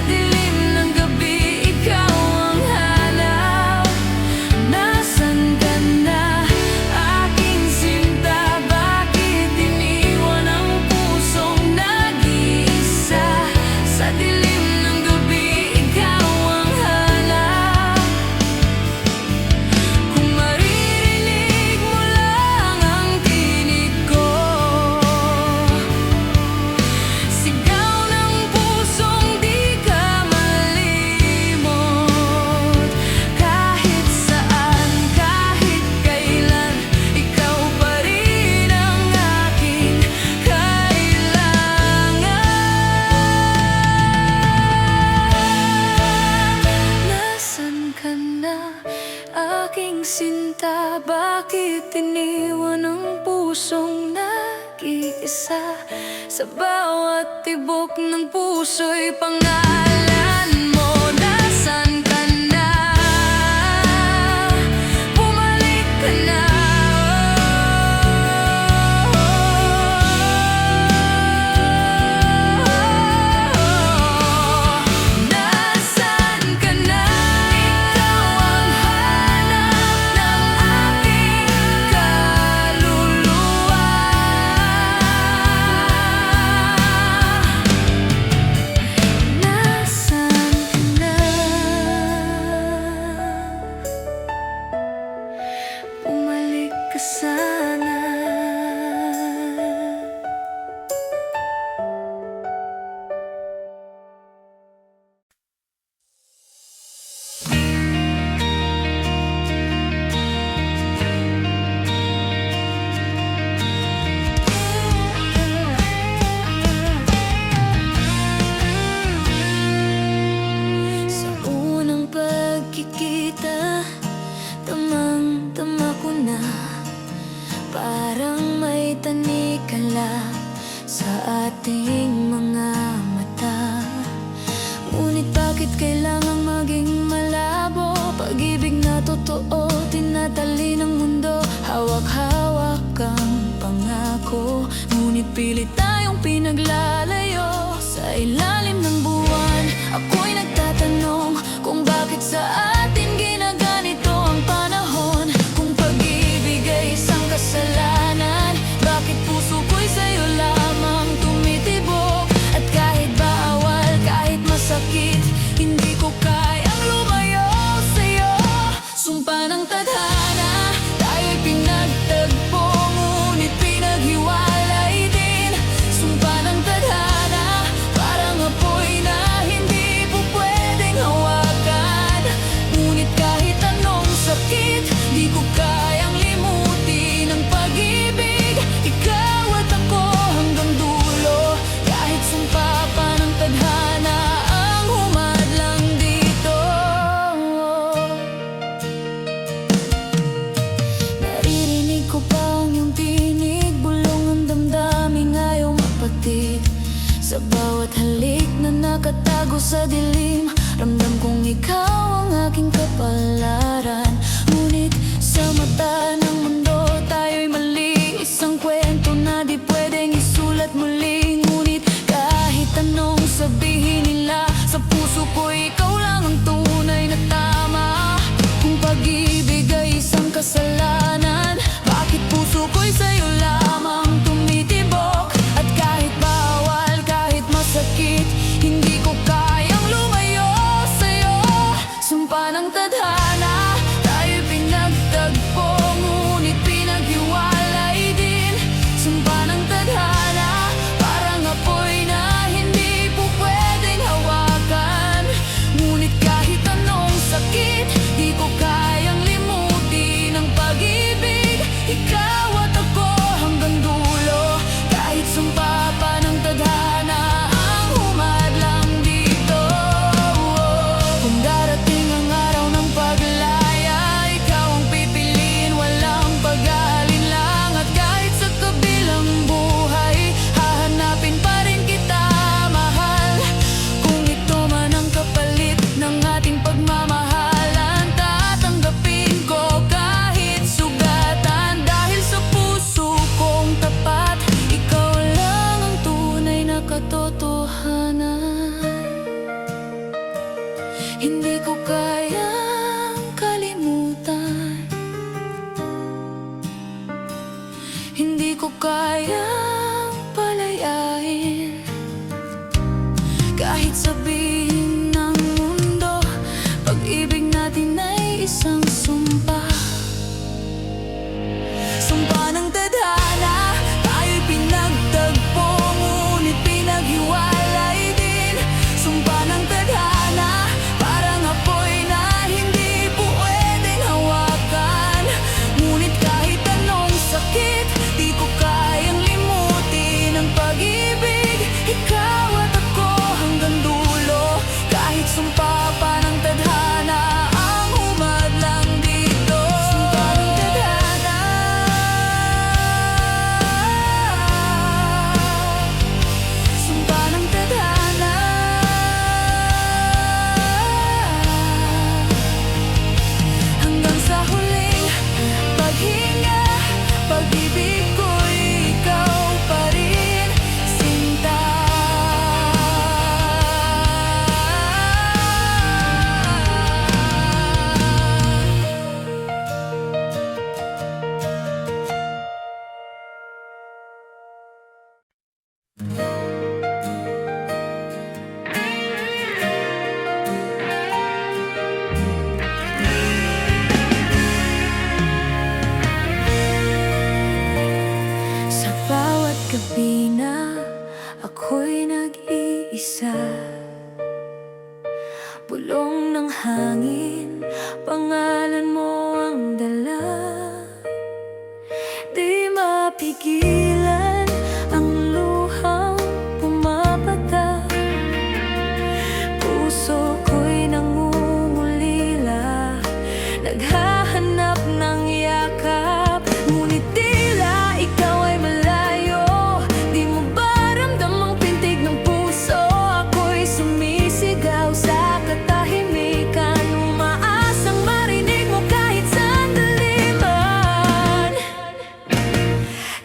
dilim ng gabi, ikaw ang hanap. Nasaan ka na, aking sinta? Bakit iniwan ang pusong nag-iisa? Sa dilim ng gabi, ikaw ang hanap. Kung maririnig mo lang ang tinig ko, sigaw ng pusong di ka malimot. Kahit saan, kahit kailan, ikaw pa rin ang aking kailangan. Nasaan ka na, aking sinta? Bakit iniwan ang pusong nag-iisa? Sa bawat tibok ng puso'y pangalan mo. Nasaan ka na? Bumalik ka na. Nasaan ka na? Ikaw ang hanap ng aking kaluluwa. Nasaan ka na? Bumalik ka sana. Sa unang pagkikita, tamang-tama ko na, parang may tanikala sa ating mga mata. Ngunit bakit kailangang maging malabo? Pag-ibig na totoo, tinatali ng mundo. Hawak-hawak ang pangako, ngunit pilit tayong pinaglalayo. Sa ilalim ng buwan, ako'y nagtatanong kung bakit sa atin ginaganito ang panahon. Kung pag-ibig ay isang kasalanan, bakit puso ko'y sa'yo lamang tumitibok? At kahit bawal, kahit masakit, hindi ko kayang lumayo sa'yo. Sumpa ng tadhana, tayo'y pinagtagpo, ngunit pinaghiwalay din. Sumpa ng tadhana, parang apoy na hindi po pwedeng hawakan. Ngunit kahit anong sakit, di ko kayang limutin ang pag-ibig. Ikaw at ako hanggang dulo, kahit sumpa pa ng tadhana ang humadlang dito. Naririnig ko pa ang iyong tinig, bulong ang damdaming ayaw mapatid. Sa bawat halik na nakatago sa dilim, ramdam kong ikaw ang aking kapalaran. Ngunit sa mata ng mundo, tayo'y mali, isang kwento na di pwedeng isulat muli. Ngunit kahit anong sabihin nila, sa puso ko ikaw lang ang tunay na tama. Kung pag-ibig ay isang kasalanan, bakit puso ko'y sa'yo lamang tumitibok? At kahit bawal, kahit masakit, hindi ko kayang lumayo sa'yo. Sumpa ng tadhana, tayo'y pinagtagpo, ngunit pinaghiwalay din. Sumpa ng tadhana, parang apoy na hindi po pwedeng hawakan. Ngunit kahit anong sakit, di ko kayang limutin ang pag-ibig. Hindi ko kayang kalimutan, hindi ko kayang palayain. Kahit sabihin ng mundo, pag-ibig natin ay isang sumpa. Sumpa ng tadhana, tayo'y pinagtagpo, ngunit pinaghiwalay din. Sumpa ng tadhana, parang apoy na hindi pwedeng hawakan. Ngunit kahit anong sakit, di ko kayang limutin ang pag-ibig. Ikaw at ako hanggang dulo, kahit sumpa pa ng tadhana ang humadlang dito. Sumpa ng tadhana, sumpa ng tadhana. Hanggang sa huling paghinga, pag-ibig ko'y ikaw pa rin, sinta. Sa bawat gabi na ako'y nag-iisa, bulong ng hangin, pangalan mo ang dala. Di mapigilan ang luhang pumapatak, puso ko'y nangungulila, naghahanap ng yakap. Ngunit tila ikaw ay malayo, di mo ba ramdam ang pintig ng puso? Ako'y sumisigaw sa katahimikan, umaasang marinig mo kahit sandali man.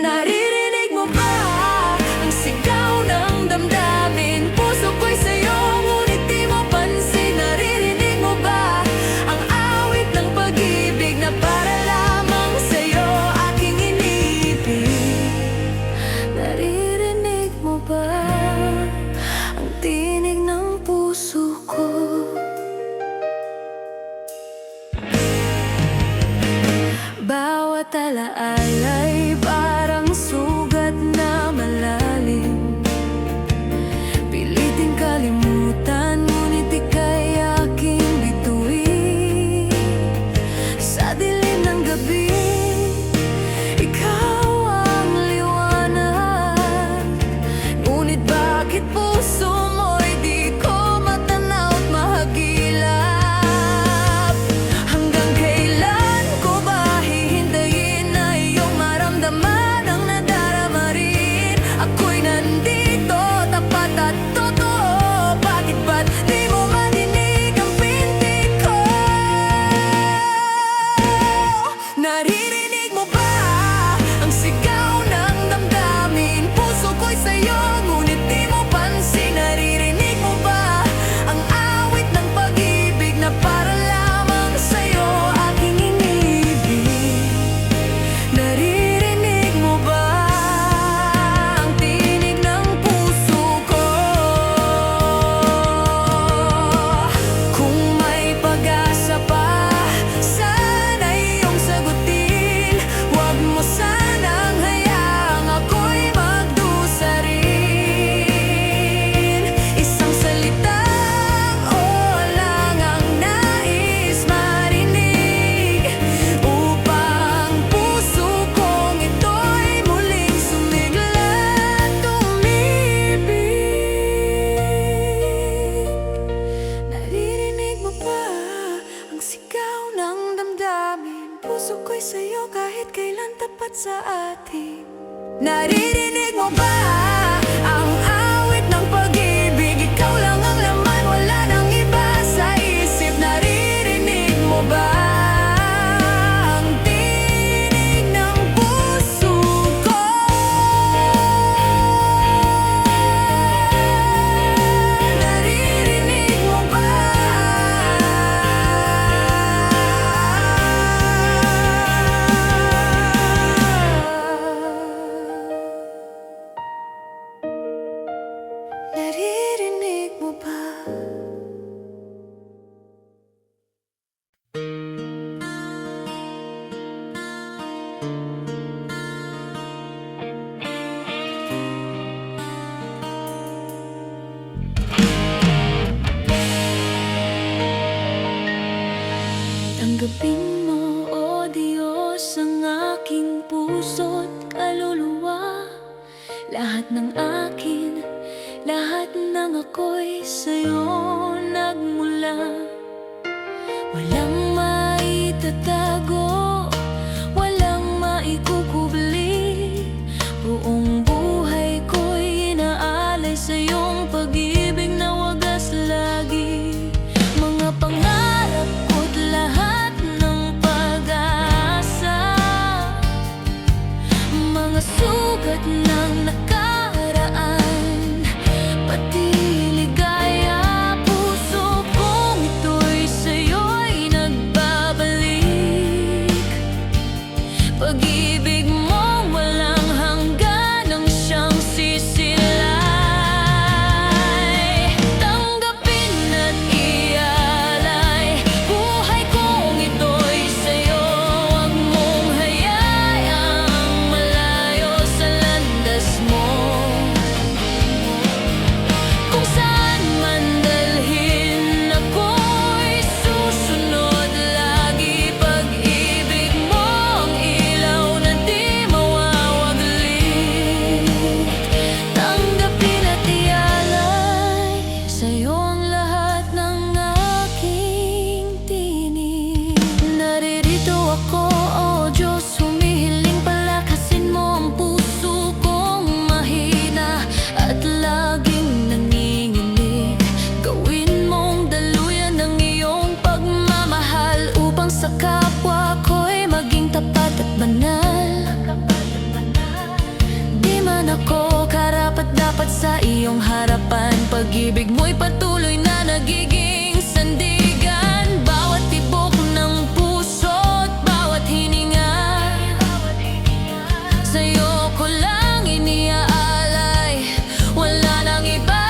Naririnig mo ba ang sigaw ng damdamin? Puso ko'y sa'yo, ngunit di mo pansin. Naririnig mo ba ang awit ng pag-ibig na para lamang sa'yo aking iniibig? Naririnig mo ba ang tinig ng puso ko? Bawat alaala'y parang sugat na malalim, piliting kalimutan, ngunit ika'y aking bituin. Sa dilim ng gabi, ikaw ang liwanag. Ngunit bakit puso mo'y di ko matanaw at mahagilap? Hanggang kailan ko ba hihintayin na iyong maramdaman ang nadarama rin? Ako'y nandito, tapat at totoo. Bakit ba't di mo madinig ang pintig ko? Naririnig mo ba ang sigaw ng damdamin? Puso ko'y sa'yo, ngunit di mo pansin. Naririnig mo ba ang awit ng pag-ibig na para lamang sa'yo aking iniibig? Naririnig mo ba ang tinig ng puso ko? Kung may pag-asa pa, sana iyong sagutin. Huwag mo sanang hayaang ako'y magdusa rin. Isang salitang o lang ang nais marinig, upang puso kong ito'y muling sumigla at umibig. Naririnig mo ba ang sigaw ng damdamin? Puso ko'y sa'yo kahit kailan tapat sa atin. Naririnig mo ba ang awit ng pag-ibig? Ikaw lang ang laman, wala nang iba sa isip. Naririnig mo ba ang tinig ng puso ko? Naririnig mo ba Tanggapin mo, O Diyos, ang aking puso't kaluluwa. Lahat ng akin, lahat ng ako'y sa'yo nagmula. Walang maitatago, walang maikukubli. Buong buhay ko'y inaalay sa iyong pag-ibig na wagas lagi. Mga pangarap ko't lahat ng pag-asa, mga sugat ng nakaraan, pati ligaya, puso kong ito'y sa'yo'y nagbabalik. Pag-ibig mong walang hanggan ang siyang sisilay. Tanggapin at ialay, buhay kong ito'y sa'yo. Huwag mong hayaang malayo sa landas mo. Kung saan man dalhin ako'y susunod lagi. Pag-ibig mo ang ilaw na di mawawaglit. Tanggapin at ialay, sa'yo ang lahat ng aking tinig. Naririto ako, O Diyos, humihiling palakasin mo ang puso kong mahina at laging nanginginig. Gawin mong daluyan ng iyong pagmamahal upang sa kapwa ko'y maging tapat at banal. Di man ako karapat-dapat sa iyong harapan, pag-ibig mo'y patuloy na nagiging sandigan. Bawat tibok ng puso't bawat hininga, sa'yo ko lang iniaalay, wala nang iba.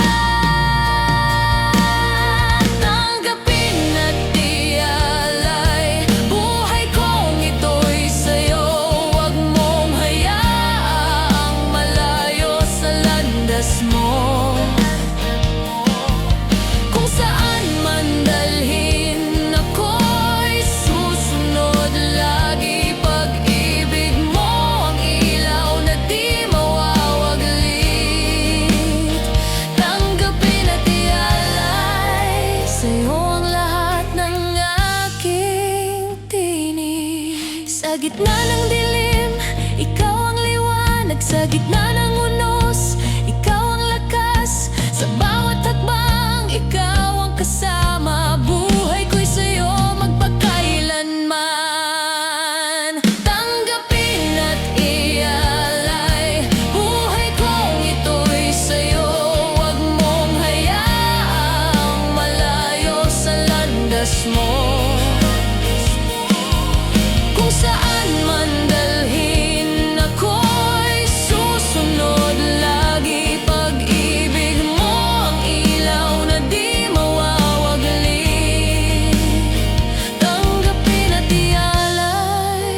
Tanggapin at ialay, buhay kong ito'y sa'yo. Huwag mong hayaang malayo sa landas mo. Kung saan man dalhin ako'y susunod lagi. Pag-ibig mo ang ilaw na di mawawaglit. Tanggapin at ialay, sa'yo ang lahat ng aking tinig. Sa gitna ng dilim, ikaw ang liwanag. Sa gitna ng unos, ikaw ang lakas. Sa bawat hakbang, ikaw ang kasama. Buhay ko'y sa'yo magpakailanman. Tanggapin at ialay, buhay kong ito'y sa'yo. Huwag mong hayaang malayo sa landas mo. Kung saan man dalhin ako'y susunod lagi. Pag-ibig mo ang ilaw na di mawawaglit. Tanggapin at ialay,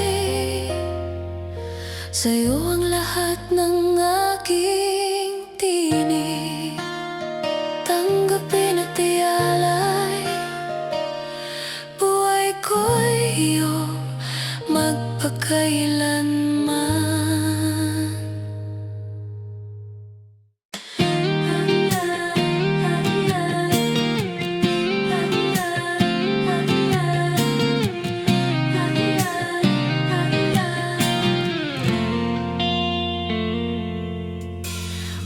sa'yo ang lahat ng aking tinig. Tanggapin at ialay, buhay ko'y iyong magpakailanman.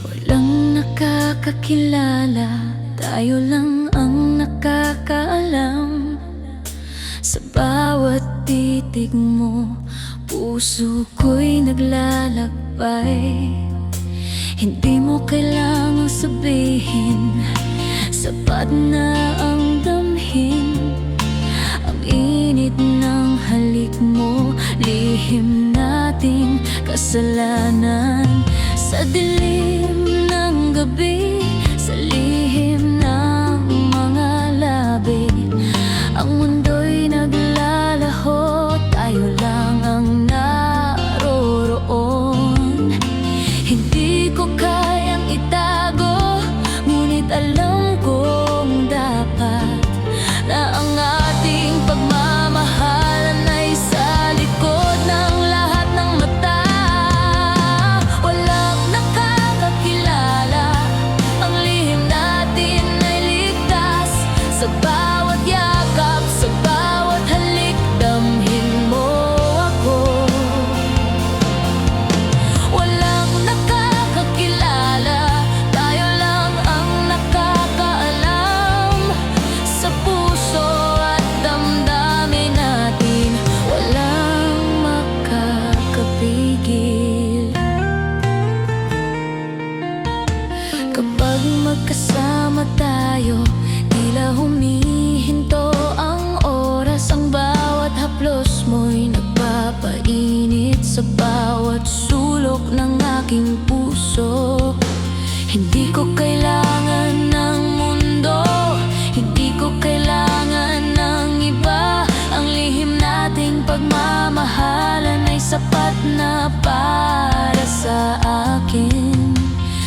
Walang nakakakilala, tayo lang ang nakakaalam. Sa bawat titig mo, puso ko'y naglalakbay. Hindi mo kailangang sabihin, sapat na ang damhin. Ang init ng halik mo, lihim nating kasalanan. Sa dilim ng gabi, sa lihim ng mga labi, ang mundo'y naglalaho, tayo lang ang naroroon. Hindi ko kayang itago, ngunit alam kong dapat na ang ating pagmamahal sa bawat sulok ng aking puso. Hindi ko kailangan ng mundo, hindi ko kailangan ng iba. Ang lihim nating pagmamahalan ay sapat na para sa akin.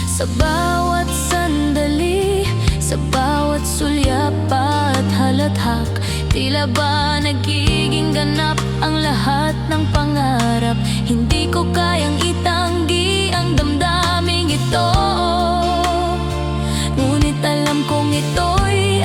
Sa bawat sandali, sa bawat sulyap at halathak, tila ba nagiging ganap ang lahat ng pangarap. Hindi ko kayang itanggi ang damdaming ito, ngunit alam kong ito'y